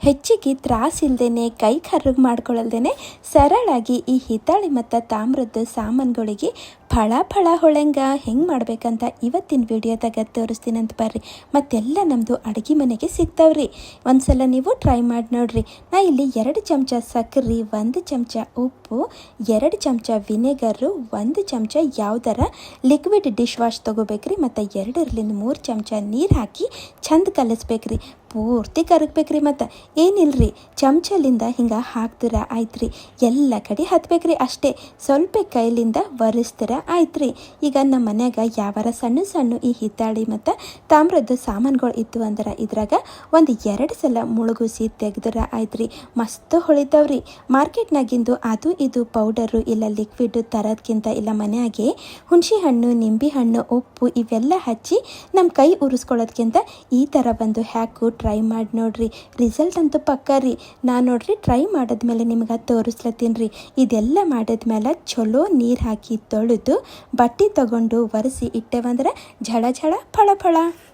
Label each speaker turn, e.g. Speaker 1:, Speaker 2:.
Speaker 1: ಹೆಚ್ಚಿಗೆ ತ್ರಾಸಿಲ್ದೇನೆ ಕೈ ಕರ್ರಗೆ ಮಾಡ್ಕೊಳ್ಳಲ್ದೇನೆ ಸರಳಾಗಿ ಈ ಹಿತ್ತಾಳಿ ಮತ್ತು ತಾಮ್ರದ ಸಾಮಾನುಗಳಿಗೆ ಫಳ ಫಳ ಹೊಳೆಂಗ ಹೆಂಗೆ ಮಾಡ್ಬೇಕಂತ ಇವತ್ತಿನ ವಿಡಿಯೋದಾಗ ತೋರಿಸ್ತೀನಿ ಅಂತ ಬರ್ರಿ. ಮತ್ತೆಲ್ಲ ನಮ್ಮದು ಅಡುಗೆ ಮನೆಗೆ ಸಿಗ್ತಾವ್ರಿ. ಒಂದ್ಸಲ ನೀವು ಟ್ರೈ ಮಾಡಿ ನೋಡ್ರಿ. ನಾ ಇಲ್ಲಿ 2 ಚಮಚ ಸಕ್ಕರೆ, 1 ಚಮಚ ಉಪ್ಪು, 2 ಚಮಚ ವಿನೆಗರು, 1 ಚಮಚ ಯಾವ್ದಾರ ಲಿಕ್ವಿಡ್ ಡಿಶ್ ವಾಶ್ ತೊಗೋಬೇಕ್ರಿ. ಮತ್ತು 2-3 ಚಮಚ ನೀರು ಹಾಕಿ ಚಂದ ಕಲಿಸ್ಬೇಕ್ರಿ. ಪೂರ್ತಿ ಕರಗಬೇಕ್ರಿ. ಮತ್ತು ಏನಿಲ್ರಿ, ಚಮಚಲಿಂದ ಹಿಂಗೆ ಹಾಕ್ತೀರ ಆಯ್ತ್ರಿ. ಎಲ್ಲ ಕಡೆ ಹತ್ಬೇಕ್ರಿ. ಅಷ್ಟೇ ಸ್ವಲ್ಪ ಕೈಲಿಂದ ಒರೆಸ್ತೀರ ಆಯ್ತ್ರಿ. ಈಗ ನಮ್ಮ ಮನ್ಯಾಗ ಯಾವಾರ ಸಣ್ಣ ಸಣ್ಣ ಈ ಹಿತ್ತಾಳಿ ಮತ್ತು ತಾಮ್ರದ ಸಾಮಾನುಗಳು ಇತ್ತು ಅಂದ್ರೆ ಇದ್ರಾಗ 1-2 ಸಲ ಮುಳುಗಿಸಿ ತೆಗೆದ್ರ ಆಯ್ತ್ರಿ. ಮಸ್ತ್ ಹೊಳಿತಾವ್ರಿ. ಮಾರ್ಕೆಟ್ನಾಗಿಂದು ಅದು ಇದು ಪೌಡರು ಇಲ್ಲ ಲಿಕ್ವಿಡ್ ತರೋದ್ಕಿಂತ ಇಲ್ಲ ಮನೆಯಾಗೆ ಹುಣಸೆ ಹಣ್ಣು, ನಿಂಬೆ ಹಣ್ಣು, ಉಪ್ಪು ಇವೆಲ್ಲ ಹಚ್ಚಿ ನಮ್ಮ ಕೈ ಉರಿಸ್ಕೊಳ್ಳೋದ್ಕಿಂತ ಈ ಥರ ಬಂದು ಹ್ಯಾಕು ಟ್ರೈ ಮಾಡಿ ನೋಡ್ರಿ. ರಿಸಲ್ಟ್ ಅಂತೂ ಪಕ್ಕ ರೀ. ನಾನು ನೋಡ್ರಿ ಟ್ರೈ ಮಾಡಿದ್ಮೇಲೆ ನಿಮ್ಗೆ ತೋರಿಸ್ಲತ್ತೀನಿ ರೀ. ಇದೆಲ್ಲ ಮಾಡಿದ್ಮೇಲೆ ಚಲೋ ನೀರು ಹಾಕಿ ತೊಳೆದು ಬಟ್ಟೆ ತಗೊಂಡು ಒರೆಸಿ ಇಟ್ಟೇವಂದ್ರೆ ಝಳ ಝಳ ಫಳ ಫಳ.